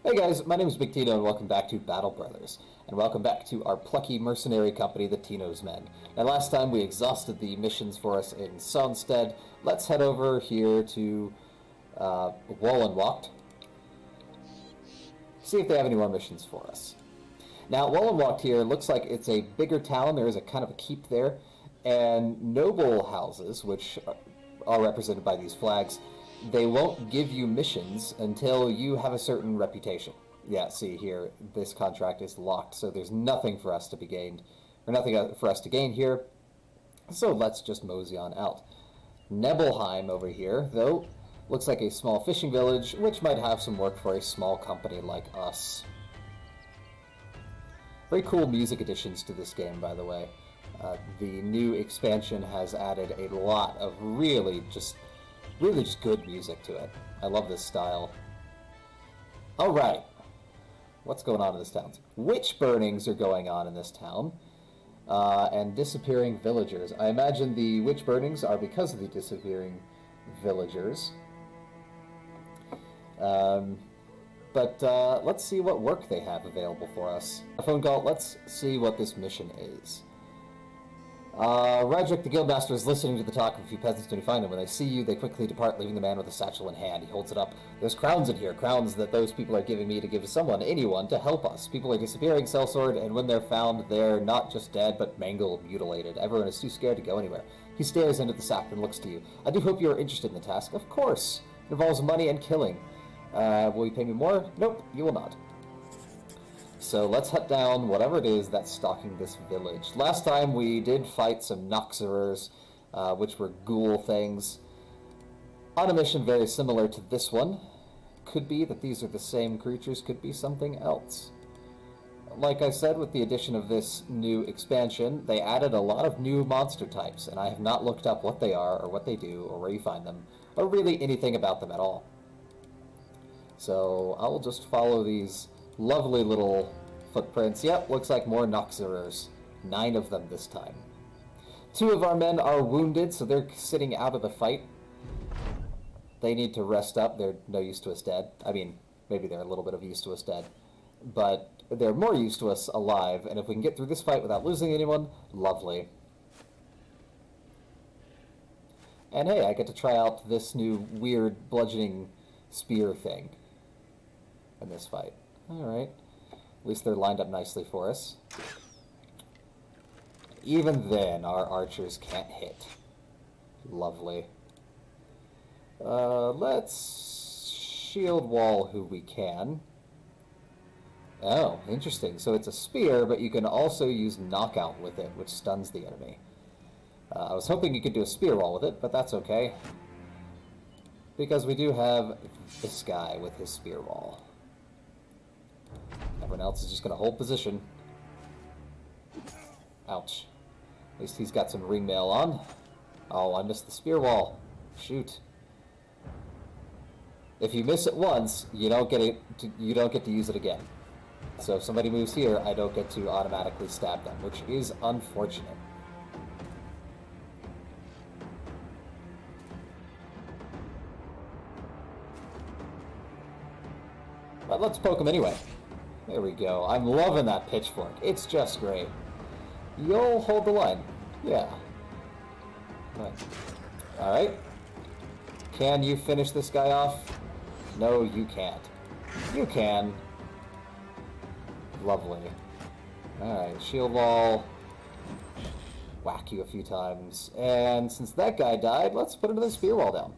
Hey guys, my name is Big Tino and welcome back to Battle Brothers. And welcome back to our plucky mercenary company, the Tino's Men. Now last time we exhausted the missions for us in Sonstead. Let's head over here to Wallenwacht. See if they have any more missions for us. Now Wallenwacht here looks like it's a bigger town. There is a kind of a keep there. And noble houses, which are represented by these flags, they won't give you missions until you have a certain reputation. Yeah, see here, this contract is locked, so there's nothing for us to be gained, or nothing for us to gain here. So let's just mosey on out. Nebelheim over here, though, looks like a small fishing village, which might have some work for a small company like us. Very cool music additions to this game, by the way. The new expansion has added a lot of really just good music to it. I love this style. Alright. What's going on in this town? Witch burnings are going on in this town. And disappearing villagers. I imagine the witch burnings are because of the disappearing villagers. But let's see what work they have available for us. A phone call. Let's see what this mission is. Roderick, the guildmaster, is listening to the talk of a few peasants when you find them. When they see you, they quickly depart, leaving the man with a satchel in hand. He holds it up. There's crowns in here, crowns that those people are giving me to give to someone, anyone, to help us. People are disappearing, sellsword, and when they're found, they're not just dead, but mangled, mutilated. Everyone is too scared to go anywhere. He stares into the sack and looks to you. I do hope you are interested in the task. Of course. It involves money and killing. Will you pay me more? Nope, you will not. So let's hunt down whatever it is that's stalking this village. Last time we did fight some Noxerers, which were ghoul things. On a mission very similar to this one. Could be that these are the same creatures, could be something else. Like I said, with the addition of this new expansion, they added a lot of new monster types, and I have not looked up what they are, or what they do, or where you find them, or really anything about them at all. So I'll just follow these lovely little footprints. Yep, looks like more Noxerers. 9 of them this time. 2 of our men are wounded, so they're sitting out of the fight. They need to rest up. They're no use to us dead. I mean, maybe they're a little bit of use to us dead. But they're more use to us alive, and if we can get through this fight without losing anyone, lovely. And hey, I get to try out this new weird bludgeoning spear thing in this fight. Alright. At least they're lined up nicely for us. Even then, our archers can't hit. Lovely. Let's shield wall who we can. Oh, interesting. So it's a spear, but you can also use knockout with it, which stuns the enemy. I was hoping you could do a spear wall with it, but that's okay. Because we do have this guy with his spear wall. Everyone else is just going to hold position. Ouch. At least he's got some ring mail on. Oh, I missed the spear wall. Shoot. If you miss it once, you don't get to use it again. So if somebody moves here, I don't get to automatically stab them, which is unfortunate. But let's poke him anyway. There we go. I'm loving that pitchfork. It's just great. You'll hold the line. Yeah. Alright. Can you finish this guy off? No, you can't. You can. Lovely. Alright, shield wall. Whack you a few times. And since that guy died, let's put another spear wall down.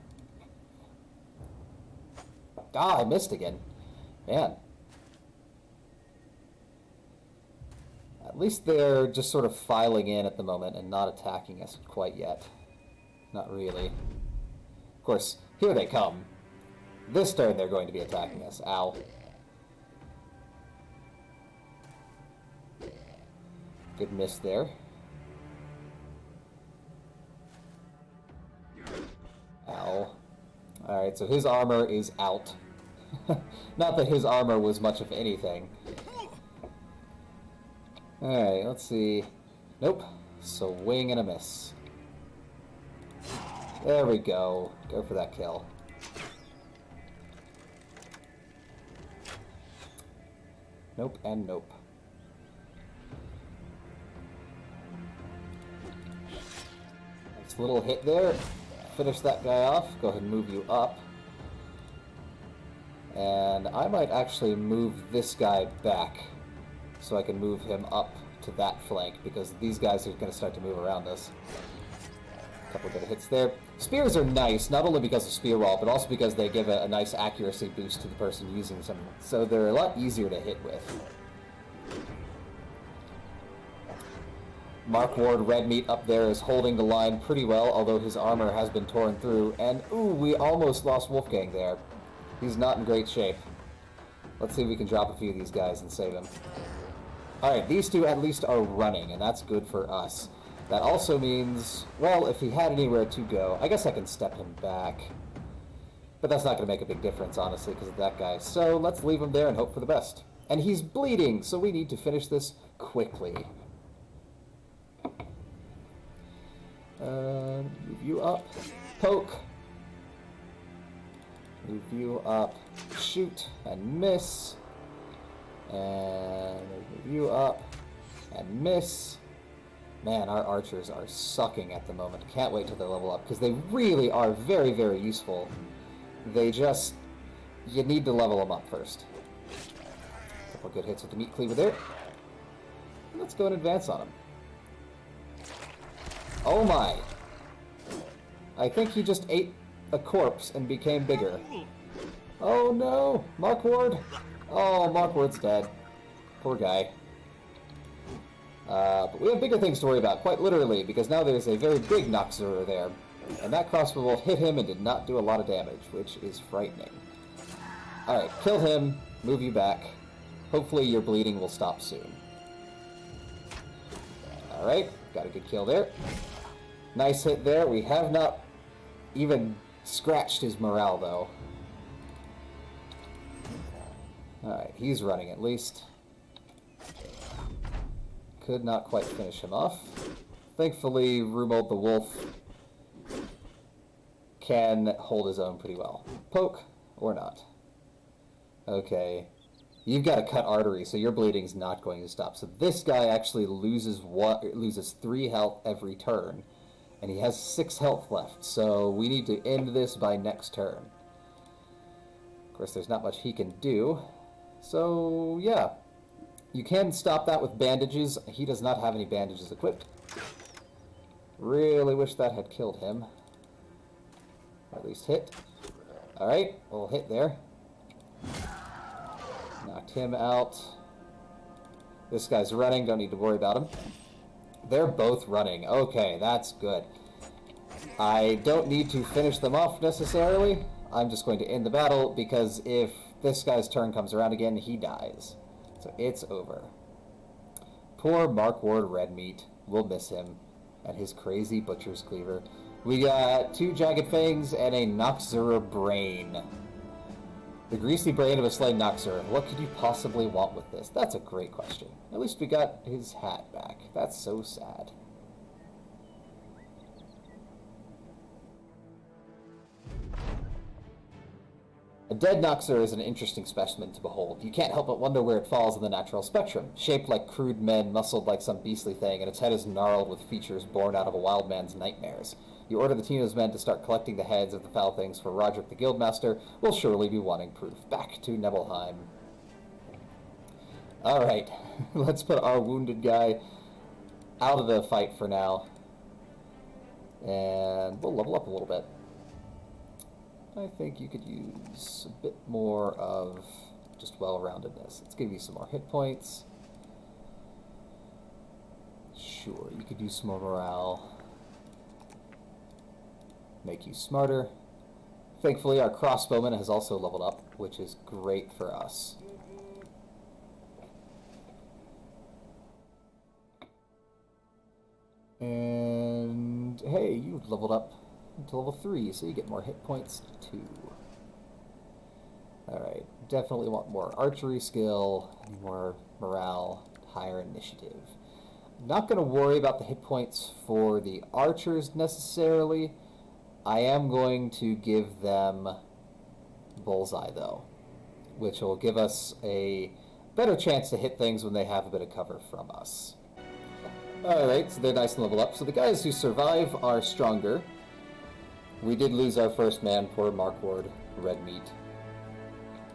Ah, I missed again. Man. At least they're just sort of filing in at the moment and not attacking us quite yet. Not really. Of course, here they come. This turn they're going to be attacking us. Ow. Good miss there. Ow. Alright, so his armor is out. Not that his armor was much of anything. Alright, let's see. Nope. Swing and a miss. There we go. Go for that kill. Nope, and nope. Nice little hit there. Finish that guy off. Go ahead and move you up. And I might actually move this guy back so I can move him up to that flank, because these guys are going to start to move around us. A couple good hits there. Spears are nice, not only because of spear wall, but also because they give a nice accuracy boost to the person using them. So they're a lot easier to hit with. Mark Ward Redmeat up there is holding the line pretty well, although his armor has been torn through. And, ooh, we almost lost Wolfgang there. He's not in great shape. Let's see if we can drop a few of these guys and save him. Alright, these two at least are running, and that's good for us. That also means, well, if he had anywhere to go, I guess I can step him back. But that's not going to make a big difference, honestly, because of that guy. So let's leave him there and hope for the best. And he's bleeding, so we need to finish this quickly. Move you up. Poke. Move you up. Shoot and miss. And move you up and miss. Man, our archers are sucking at the moment. Can't wait till they level up, because they really are very, very useful. They just... you need to level them up first. Couple good hits with the meat cleaver there. Let's go and advance on him. Oh my! I think he just ate a corpse and became bigger. Oh no! Mark Ward! Oh, Mark Ward's dead. Poor guy. But we have bigger things to worry about, quite literally, because now there's a very big Noxer there. And that crossbow bolt hit him and did not do a lot of damage, which is frightening. Alright, killed him. Move you back. Hopefully your bleeding will stop soon. Alright, got a good kill there. Nice hit there. We have not even scratched his morale, though. Alright, he's running at least. Could not quite finish him off. Thankfully, Rumold the Wolf can hold his own pretty well. Poke, or not. Okay. You've got a cut artery, so your bleeding's not going to stop. So this guy actually loses 3 health every turn. And he has 6 health left, so we need to end this by next turn. Of course, there's not much he can do. So, yeah. You can stop that with bandages. He does not have any bandages equipped. Really wish that had killed him. Or at least hit. Alright, we'll hit there. Knocked him out. This guy's running, don't need to worry about him. They're both running. Okay, that's good. I don't need to finish them off necessarily. I'm just going to end the battle, because if this guy's turn comes around again, he dies. So it's over. Poor Mark Ward Redmeat. We'll miss him. And his crazy butcher's cleaver. We got 2 jagged fangs and a Noxer brain. The greasy brain of a slain Noxer. What could you possibly want with this? That's a great question. At least we got his hat back. That's so sad. A dead Noxer is an interesting specimen to behold. You can't help but wonder where it falls in the natural spectrum. Shaped like crude men, muscled like some beastly thing, and its head is gnarled with features born out of a wild man's nightmares. You order the Tino's men to start collecting the heads of the foul things, for Roderick the Guildmaster will surely be wanting proof. Back to Nebelheim. Alright, let's put our wounded guy out of the fight for now. And we'll level up a little bit. I think you could use a bit more of just well-roundedness. Let's give you some more hit points. Sure, you could use some more morale. Make you smarter. Thankfully, our crossbowman has also leveled up, which is great for us. And hey, you've leveled up to level 3, so you get more hit points too. Alright, definitely want more archery skill, more morale, higher initiative. Not going to worry about the hit points for the archers necessarily. I am going to give them Bullseye though, which will give us a better chance to hit things when they have a bit of cover from us. Alright, so they're nice and level up. So the guys who survive are stronger. We did lose our first man, poor Mark Ward, Redmeat.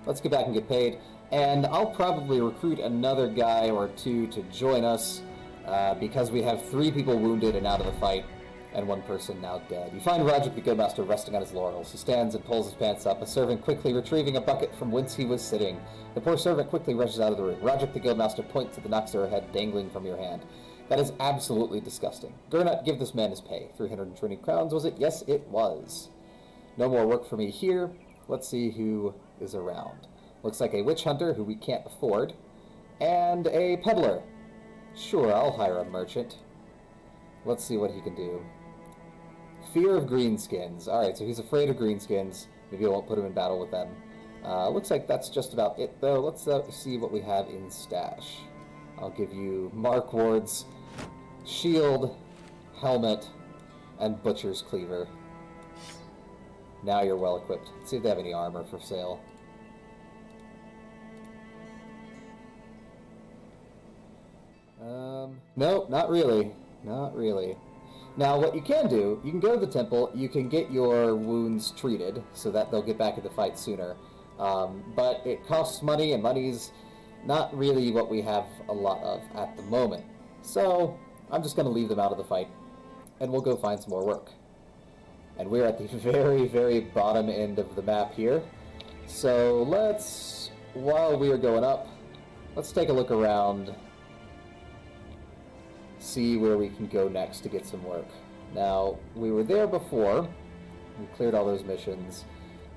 Let's get back and get paid. And I'll probably recruit another guy or two to join us, because we have 3 people wounded and out of the fight, and 1 person now dead. You find Roderick the Guildmaster resting on his laurels. He stands and pulls his pants up, a servant quickly retrieving a bucket from whence he was sitting. The poor servant quickly rushes out of the room. Roderick the Guildmaster points at the Noxer head dangling from your hand. That is absolutely disgusting. Gernot, give this man his pay. 320 crowns, was it? Yes, it was. No more work for me here. Let's see who is around. Looks like a witch hunter who we can't afford, and a peddler. Sure, I'll hire a merchant. Let's see what he can do. Fear of greenskins. Alright, so he's afraid of greenskins. Maybe I won't put him in battle with them. Looks like that's just about it, though. Let's see what we have in stash. I'll give you Mark Ward's shield, helmet, and butcher's cleaver. Now you're well equipped. Let's see if they have any armor for sale. No, not really. Not really. Now, what you can do, you can go to the temple, you can get your wounds treated, so that they'll get back in the fight sooner. But it costs money, and money's not really what we have a lot of at the moment. So, I'm just going to leave them out of the fight, and we'll go find some more work. And we're at the very, very bottom end of the map here. So let's, while we are going up, let's take a look around, see where we can go next to get some work. Now, we were there before. We cleared all those missions.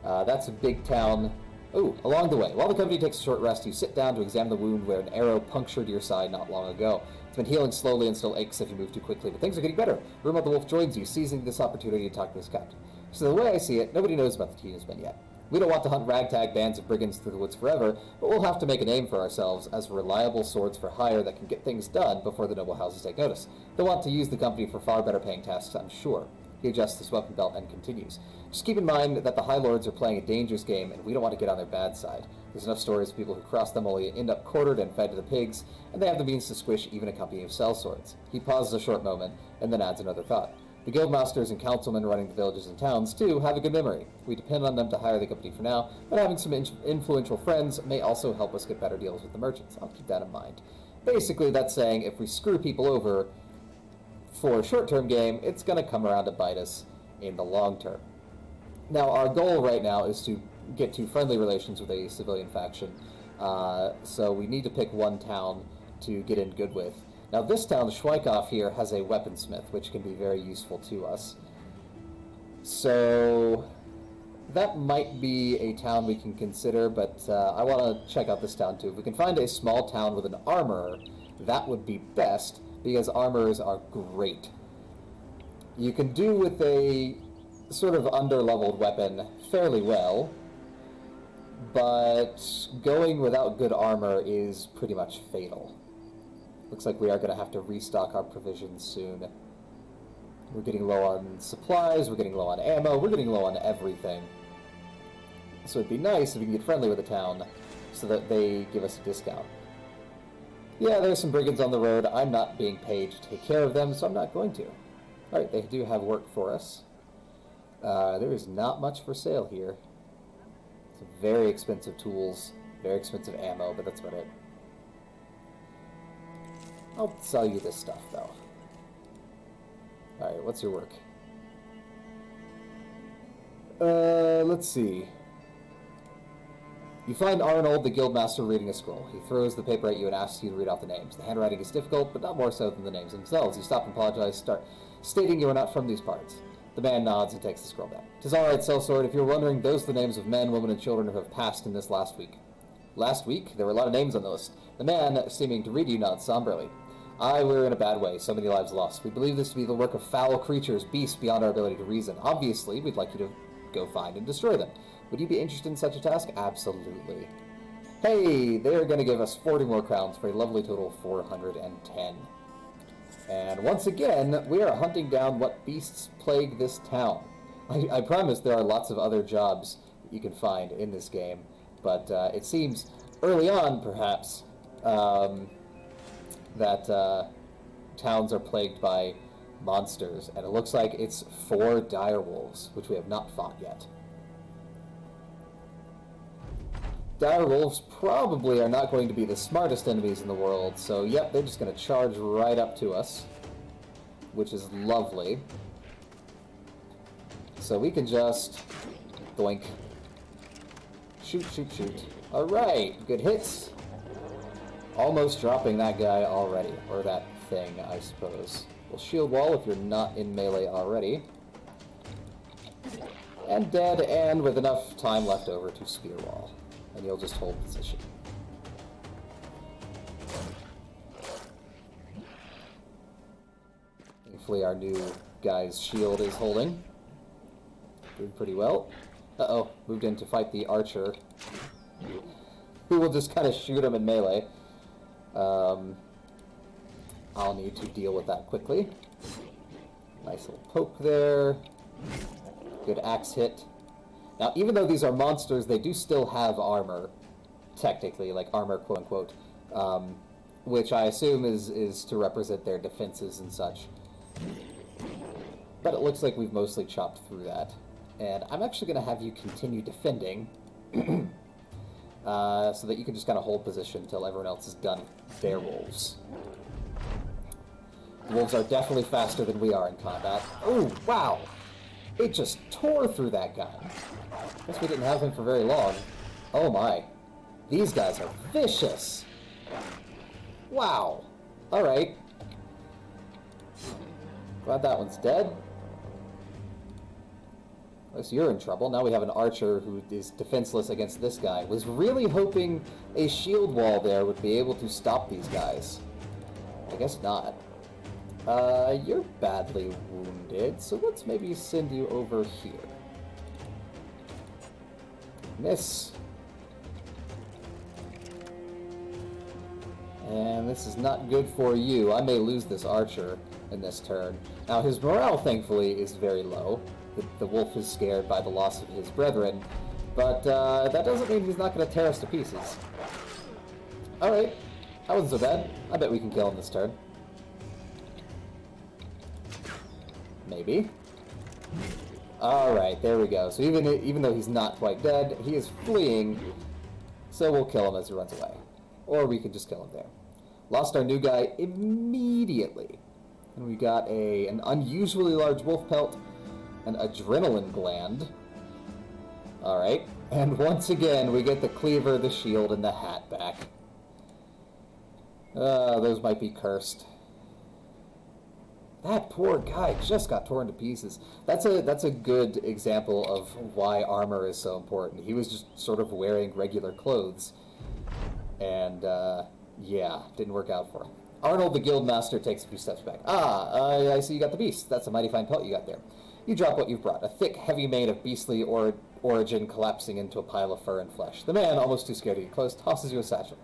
That's a big town. Ooh, along the way. While the company takes a short rest, you sit down to examine the wound where an arrow punctured your side not long ago. It's been healing slowly and still aches if you move too quickly, but things are getting better. Rumor the Wolf joins you, seizing this opportunity to talk to his captain. So the way I see it, nobody knows about the Teenesmen yet. We don't want to hunt ragtag bands of brigands through the woods forever, but we'll have to make a name for ourselves as reliable swords for hire that can get things done before the noble houses take notice. They'll want to use the company for far better paying tasks, I'm sure. He adjusts his weapon belt and continues. Just keep in mind that the High Lords are playing a dangerous game, and we don't want to get on their bad side. There's enough stories of people who cross them only end up quartered and fed to the pigs, and they have the means to squish even a company of sellswords. He pauses a short moment, and then adds another thought. The guildmasters and councilmen running the villages and towns, too, have a good memory. We depend on them to hire the company for now, but having some influential friends may also help us get better deals with the merchants. I'll keep that in mind. Basically, that's saying if we screw people over for a short-term game, it's going to come around to bite us in the long term. Now, our goal right now is to get to friendly relations with a civilian faction, so we need to pick one town to get in good with. Now, this town, Schweikoff here, has a weaponsmith, which can be very useful to us. So that might be a town we can consider, but I want to check out this town too. If we can find a small town with an armorer, that would be best, because armorers are great. You can do with a sort of under-leveled weapon fairly well, but going without good armor is pretty much fatal. Looks like we are going to have to restock our provisions soon. We're getting low on supplies, we're getting low on ammo, we're getting low on everything. So it'd be nice if we can get friendly with the town so that they give us a discount. Yeah, there's some brigands on the road. I'm not being paid to take care of them, so I'm not going to. Alright, they do have work for us. There is not much for sale here. Some very expensive tools, very expensive ammo, but that's about it. I'll sell you this stuff, though. Alright, what's your work? Let's see. You find Arnold, the guildmaster, reading a scroll. He throws the paper at you and asks you to read off the names. The handwriting is difficult, but not more so than the names themselves. You stop and apologize, stating you are not from these parts. The man nods and takes the scroll back. "'Tis all right, sellsword. If you're wondering, those are the names of men, women, and children who have passed in this last week." "Last week? There were a lot of names on the list." The man, seeming to read you, nods somberly. "Aye, we're in a bad way. So many lives lost. We believe this to be the work of foul creatures, beasts beyond our ability to reason. Obviously, we'd like you to go find and destroy them. Would you be interested in such a task?" "Absolutely." Hey, they're going to give us 40 more crowns for a lovely total of 410. And once again, we are hunting down what beasts plague this town. I promise there are lots of other jobs that you can find in this game, but it seems early on, perhaps, that towns are plagued by monsters, and it looks like it's 4 dire wolves, which we have not fought yet. Dire wolves probably are not going to be the smartest enemies in the world, so yep, they're just going to charge right up to us, which is lovely. So we can just doink. Shoot, shoot, shoot. Alright, good hits. Almost dropping that guy already, or that thing, I suppose. We'll shield wall if you're not in melee already. And dead, and with enough time left over to spear wall. And you'll just hold position. Thankfully our new guy's shield is holding. Doing pretty well. Uh-oh, moved in to fight the archer. Who will just kind of shoot him in melee. I'll need to deal with that quickly. Nice little poke there. Good axe hit. Now, even though these are monsters, they do still have armor, technically, like armor, quote-unquote, which I assume is to represent their defenses and such. But it looks like we've mostly chopped through that. And I'm actually going to have you continue defending, so that you can just kind of hold position until everyone else is done with their wolves. The wolves are definitely faster than we are in combat. Oh, wow! It just tore through that guy. Guess we didn't have him for very long. Oh my. These guys are vicious! Wow! Alright. Glad that one's dead. I guess you're in trouble. Now we have an archer who is defenseless against this guy. Was really hoping a shield wall there would be able to stop these guys. I guess not. You're badly wounded, so let's maybe send you over here. Miss. And this is not good for you. I may lose this archer in this turn. Now, his morale, thankfully, is very low. The wolf is scared by the loss of his brethren, but that doesn't mean he's not going to tear us to pieces. Alright, that wasn't so bad. I bet we can kill him this turn. Maybe. Alright, there we go. So even though he's not quite dead, he is fleeing, so we'll kill him as he runs away. Or we could just kill him there. Lost our new guy immediately. And we got an unusually large wolf pelt, an adrenaline gland. Alright, and once again we get the cleaver, the shield, and the hat back. Those might be cursed. That poor guy just got torn to pieces. That's a good example of why armor is so important. He was just sort of wearing regular clothes. And, yeah, didn't work out for him. Arnold, the guildmaster, takes a few steps back. I see you got the beast. That's a mighty fine pelt you got there. You drop what you've brought. A thick, heavy mane of beastly origin collapsing into a pile of fur and flesh. The man, almost too scared to get close, tosses you a satchel.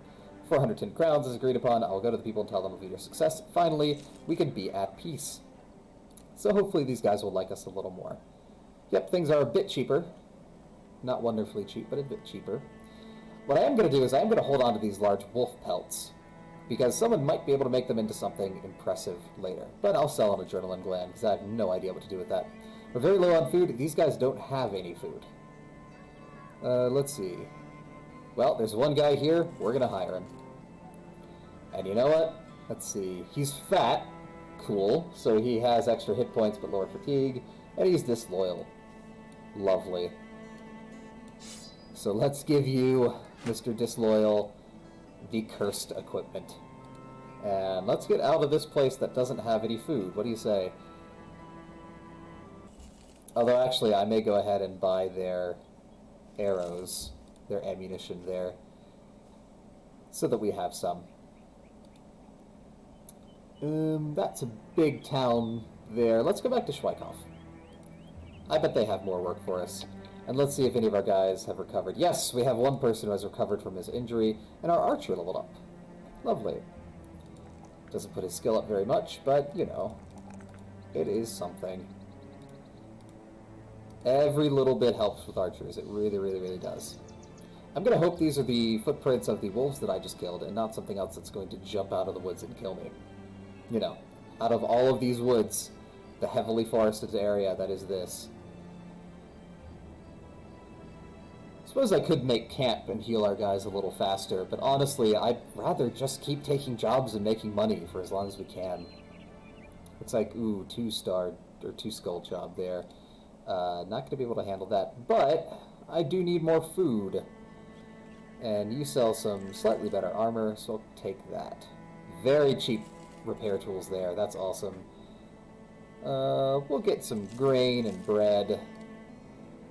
410 crowns is agreed upon. I'll go to the people and tell them of your success. Finally, we can be at peace. So hopefully these guys will like us a little more. Yep, things are a bit cheaper. Not wonderfully cheap, but a bit cheaper. What I am going to do is I'm going to hold on to these large wolf pelts, because someone might be able to make them into something impressive later. But I'll sell an adrenaline gland, because I have no idea what to do with that. We're very low on food. These guys don't have any food. Let's see. Well, there's one guy here. We're going to hire him. And you know what? Let's see. He's fat. Cool. So he has extra hit points but lower fatigue. And he's disloyal. Lovely. So let's give you, Mr. Disloyal, the cursed equipment. And let's get out of this place that doesn't have any food. What do you say? Although, actually, I may go ahead and buy their arrows, their ammunition there, so that we have some. That's a big town there. Let's go back to Schweikhoff. I bet they have more work for us. And let's see if any of our guys have recovered. Yes, we have one person who has recovered from his injury, and our archer leveled up. Lovely. Doesn't put his skill up very much, but, you know, it is something. Every little bit helps with archers. It really, really, really does. I'm gonna hope these are the footprints of the wolves that I just killed, and not something else that's going to jump out of the woods and kill me. You know, out of all of these woods, the heavily forested area that is this. I suppose I could make camp and heal our guys a little faster, but honestly, I'd rather just keep taking jobs and making money for as long as we can. It's like, ooh, 2-star, or 2-skull job there. Not going to be able to handle that, but I do need more food. And you sell some slightly better armor, so I'll take that. Very cheap repair tools there, that's awesome. We'll get some grain and bread.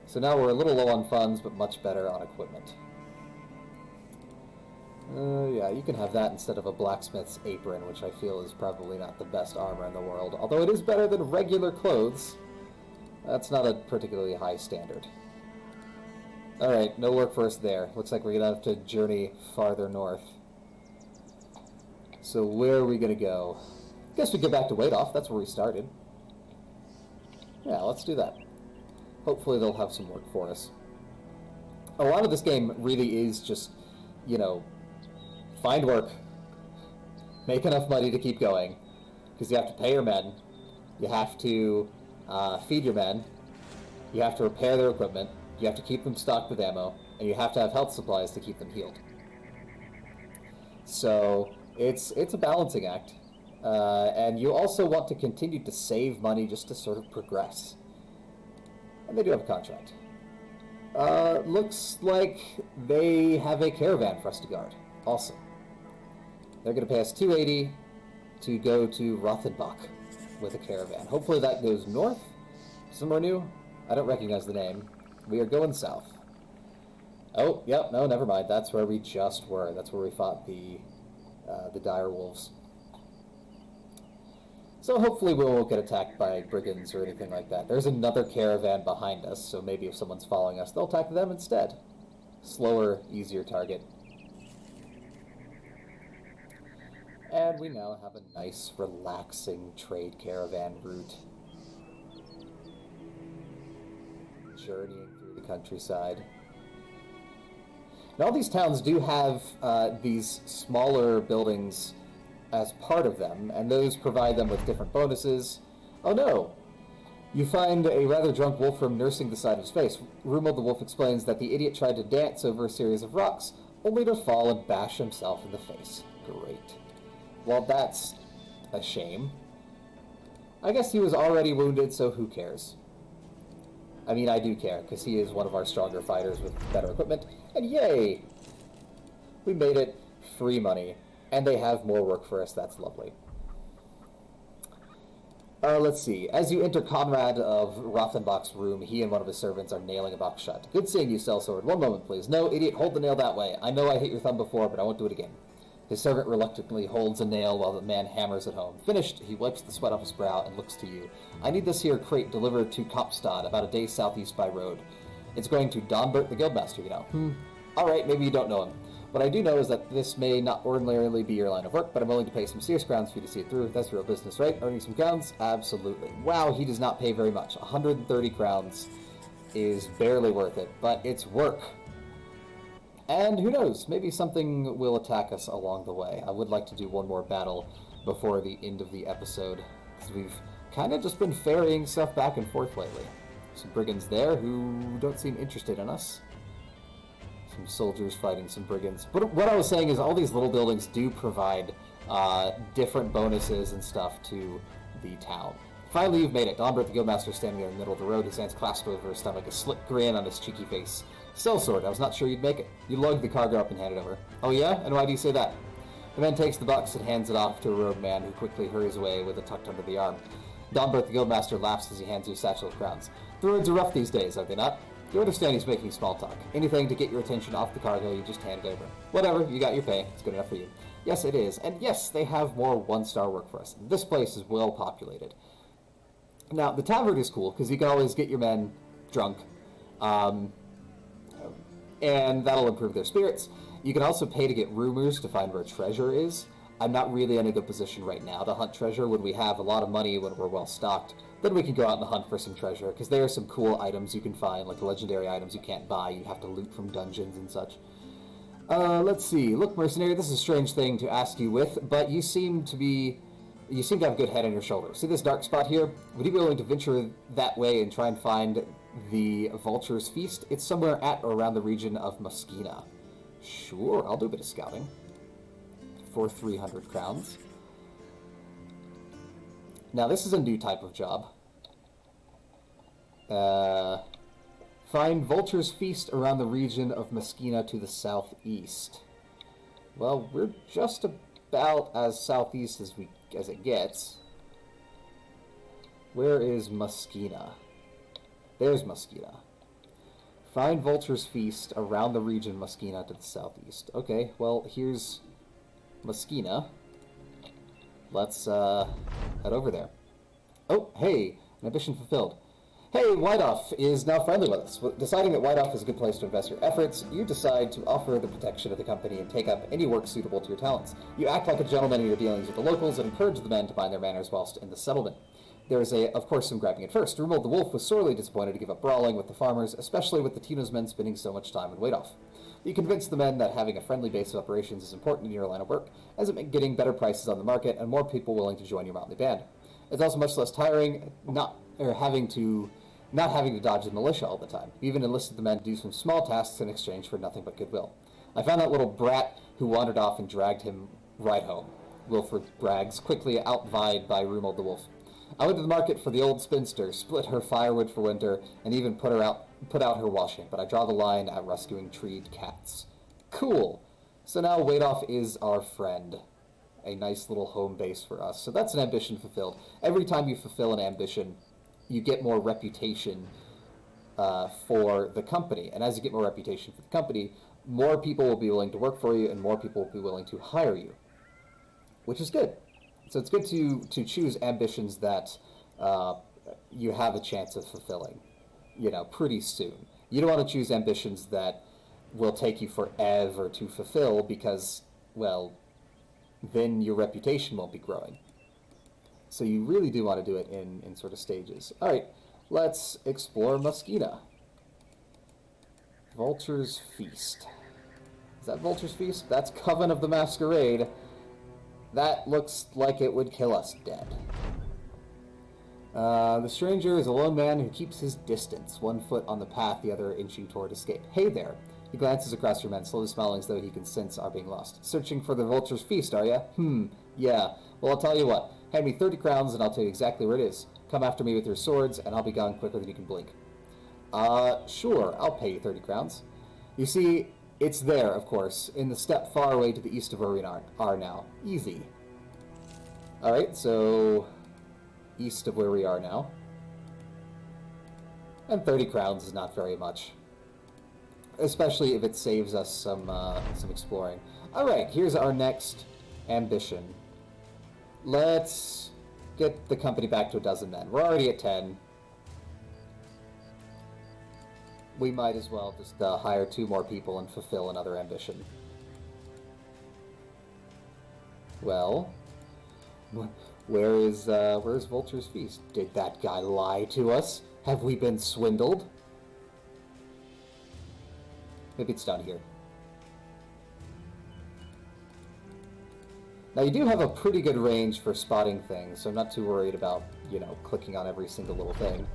So now we're a little low on funds, but much better on equipment. Yeah, you can have that instead of a blacksmith's apron, which I feel is probably not the best armor in the world. Although it is better than regular clothes. That's not a particularly high standard. Alright, no work for us there. Looks like we're going to have to journey farther north. So where are we going to go? Guess we get back to Waitoff. That's where we started. Yeah, let's do that. Hopefully they'll have some work for us. A lot of this game really is just, you know, find work, make enough money to keep going, because you have to pay your men, you have to feed your men, you have to repair their equipment, you have to keep them stocked with ammo, and you have to have health supplies to keep them healed. So it's a balancing act, and you also want to continue to save money just to sort of progress. And they do have a contract. Looks like they have a caravan for us to guard. Awesome. They're going to pay us 280 to go to Rothenbach with a caravan. Hopefully that goes north, somewhere new. I don't recognize the name. We are going south. Oh, yep, no, never mind. That's where we just were. That's where we fought the dire wolves. So hopefully we won't get attacked by brigands or anything like that. There's another caravan behind us, so maybe if someone's following us, they'll attack them instead. Slower, easier target. And we now have a nice, relaxing trade caravan route. Journeying through the countryside. Now all these towns do have these smaller buildings as part of them, and those provide them with different bonuses. Oh no! You find a rather drunk wolfram nursing the side of his face. Rummel the wolf explains that the idiot tried to dance over a series of rocks, only to fall and bash himself in the face. Great. Well, that's a shame. I guess he was already wounded, so who cares? I mean, I do care, because he is one of our stronger fighters with better equipment, and yay! We made it. Free money. And they have more work for us. That's lovely. Let's see. As you enter Conrad of Rothenbach's room, he and one of his servants are nailing a box shut. Good seeing you, sellsword. One moment, please. No, idiot, hold the nail that way. I know I hit your thumb before, but I won't do it again. His servant reluctantly holds a nail while the man hammers it home. Finished, he wipes the sweat off his brow and looks to you. I need this here crate delivered to Kopstad, about a day southeast by road. It's going to Donbert the Guildmaster, you know. Alright, maybe you don't know him. What I do know is that this may not ordinarily be your line of work, but I'm willing to pay some serious crowns for you to see it through. That's real business, right? Earning some crowns? Absolutely. Wow, he does not pay very much. 130 crowns is barely worth it, but it's work. And who knows, maybe something will attack us along the way. I would like to do one more battle before the end of the episode, because we've kind of just been ferrying stuff back and forth lately. Some brigands there who don't seem interested in us. Some soldiers fighting some brigands. But what I was saying is all these little buildings do provide different bonuses and stuff to the town. Finally, you've made it. Donbert the Guildmaster standing there in the middle of the road, his hands clasped over his stomach, a slick grin on his cheeky face. Sellsword, I was not sure you'd make it. You lugged the cargo up and handed it over. Oh yeah? And why do you say that? The man takes the box and hands it off to a rogue man who quickly hurries away with it tucked under the arm. Donbert the Guildmaster laughs as he hands you a satchel of crowns. The roads are rough these days, are they not? You understand he's making small talk. Anything to get your attention off the cargo, you just hand it over. Whatever, you got your pay. It's good enough for you. Yes, it is. And yes, they have more one-star work for us. This place is well populated. Now, the tavern is cool, because you can always get your men drunk, and that'll improve their spirits. You can also pay to get rumors to find where treasure is. I'm not really in a good position right now to hunt treasure when we have a lot of money, when we're well stocked, Then we can go out and hunt for some treasure, because there are some cool items you can find, like legendary items you can't buy, you have to loot from dungeons and such. Let's see. Look, mercenary, this is a strange thing to ask you with, but you seem to have a good head on your shoulders. See this dark spot here? Would you be willing to venture that way and try and find the Vulture's Feast? It's somewhere at or around the region of Muskina. Sure, I'll do a bit of scouting. For 300 crowns. Now, this is a new type of job. Find Vulture's Feast around the region of Muskina to the southeast. Well, we're just about as southeast as it gets. Where is Muskina? There's Muskina. Find Vulture's Feast around the region Muskina to the southeast. Okay, well, here's Muskina. Let's head over there. Oh, hey, an ambition fulfilled. Hey, Whiteoff is now friendly with us. Deciding that Whiteoff is a good place to invest your efforts, you decide to offer the protection of the company and take up any work suitable to your talents. You act like a gentleman in your dealings with the locals and encourage the men to mind their manners whilst in the settlement. There is, of course, some grabbing at first. Rumold the Wolf was sorely disappointed to give up brawling with the farmers, especially with the Tino's men spending so much time in Whiteoff. You convince the men that having a friendly base of operations is important in your line of work, as it makes getting better prices on the market and more people willing to join your motley band. It's also much less tiring not having to dodge the militia all the time. You even enlisted the men to do some small tasks in exchange for nothing but goodwill. I found that little brat who wandered off and dragged him right home. Wilfred brags, quickly outvied by Rumold the Wolf. I went to the market for the old spinster, split her firewood for winter, and even put out her washing, but I draw the line at rescuing treed cats. Cool. So now Whiteoff is our friend. A nice little home base for us. So that's an ambition fulfilled. Every time you fulfill an ambition, you get more reputation for the company. And as you get more reputation for the company, more people will be willing to work for you and more people will be willing to hire you, which is good. So it's good to choose ambitions that you have a chance of fulfilling, pretty soon. You don't want to choose ambitions that will take you forever to fulfill because, well, then your reputation won't be growing. So you really do want to do it in sort of stages. All right, let's explore Muskina. Vulture's Feast. Is that Vulture's Feast? That's Coven of the Masquerade. That looks like it would kill us dead. The stranger is a lone man who keeps his distance, one foot on the path, the other inching toward escape. Hey there. He glances across your men, slowly smiling as though he can sense our being lost. Searching for the Vulture's Feast, are ya? Yeah. Well, I'll tell you what. Hand me 30 crowns and I'll tell you exactly where it is. Come after me with your swords and I'll be gone quicker than you can blink. Sure. I'll pay you 30 crowns. You see, it's there, of course, in the steppe far away to the east of where we are now. Easy. Alright, so east of where we are now. And 30 crowns is not very much. Especially if it saves us some exploring. Alright, here's our next ambition. Let's get the company back to a dozen men. We're already at 10. We might as well just hire 2 more people and fulfill another ambition. Well, where's Vulture's Feast? Did that guy lie to us? Have we been swindled? Maybe it's down here. Now you do have a pretty good range for spotting things, so I'm not too worried about, clicking on every single little thing.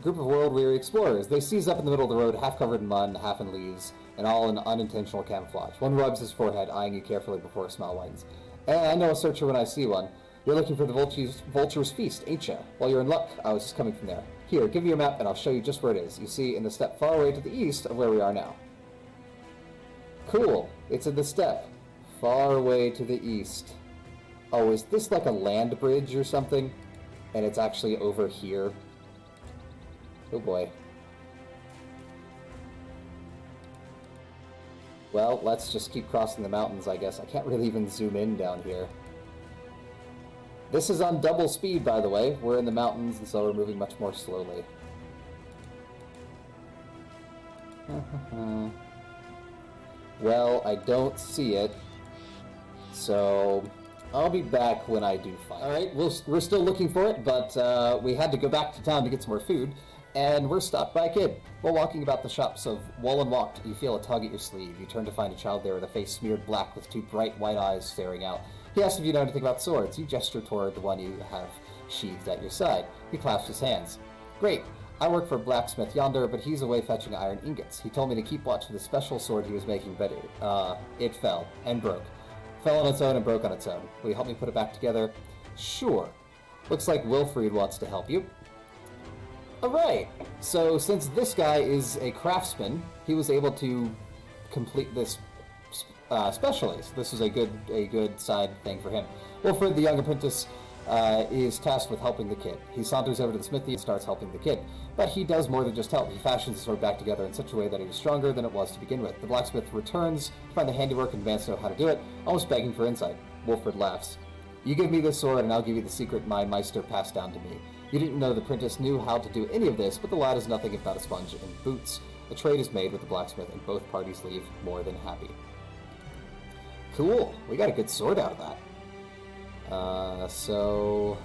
Group of world-weary explorers. They seize up in the middle of the road, half covered in mud, half in leaves, and all in unintentional camouflage. One rubs his forehead, eyeing you carefully before a smile widens. I know a searcher when I see one. You're looking for the Vulture's Feast, ain't ya? Well, you're in luck. I was just coming from there. Here, give me your map, and I'll show you just where it is. You see, in the steppe far away to the east of where we are now. Cool. It's in the steppe. Far away to the east. Oh, is this like a land bridge or something? And it's actually over here. Oh boy. Well, let's just keep crossing the mountains, I guess. I can't really even zoom in down here. This is on double speed, by the way. We're in the mountains, and so we're moving much more slowly. Well, I don't see it. So, I'll be back when I do find it. Alright, we're still looking for it, but we had to go back to town to get some more food, and we're stopped by a kid. While walking about the shops of Wallen Walked, you feel a tug at your sleeve. You turn to find a child there with a face smeared black with two bright white eyes staring out. He asks if you know anything about swords. You gesture toward the one you have sheathed at your side. He clasps his hands. Great. I work for a blacksmith yonder, but he's away fetching iron ingots. He told me to keep watch for the special sword he was making, but it fell and broke. Fell on its own and broke on its own. Will you help me put it back together? Sure. Looks like Wilfried wants to help you. Alright, so since this guy is a craftsman, he was able to complete this specially. So this was a good side thing for him. Wilfried, the young apprentice, is tasked with helping the kid. He saunters over to the smithy and starts helping the kid. But he does more than just help. He fashions the sword back together in such a way that it is stronger than it was to begin with. The blacksmith returns to find the handiwork and demands to know how to do it, almost begging for insight. Wilfried laughs. You give me this sword and I'll give you the secret my meister passed down to me. You didn't know the apprentice knew how to do any of this, but the lad is nothing if not a sponge and boots. A trade is made with the blacksmith and both parties leave more than happy. Cool. We got a good sword out of that. So,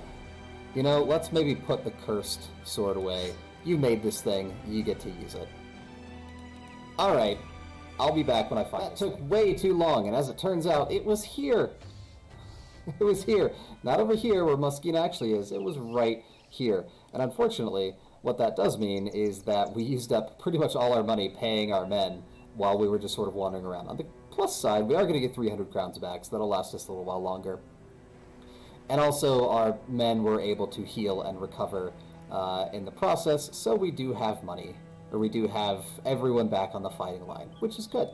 you know, let's maybe put the cursed sword away. You made this thing, you get to use it. Alright, I'll be back when I find it. That took way too long, and as it turns out, it was here. It was here. Not over here where Muskina actually is, it was right here. And unfortunately, what that does mean is that we used up pretty much all our money paying our men while we were just sort of wandering around. On the plus side, we are going to get 300 crowns back, so that'll last us a little while longer. And also, our men were able to heal and recover in the process, so we do have money. Or we do have everyone back on the fighting line, which is good.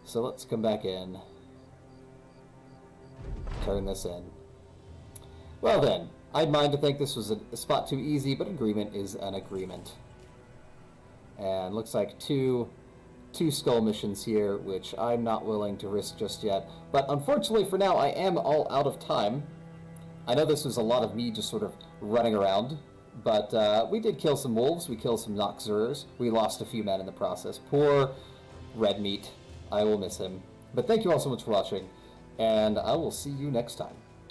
So let's come back in. Turn this in. Well then, I'd mind to think this was a spot too easy, but agreement is an agreement. And looks like two skull missions here, which I'm not willing to risk just yet. But unfortunately for now, I am all out of time. I know this was a lot of me just sort of running around, but we did kill some wolves, we killed some Noxurers, we lost a few men in the process. Poor Redmeat. I will miss him. But thank you all so much for watching, and I will see you next time.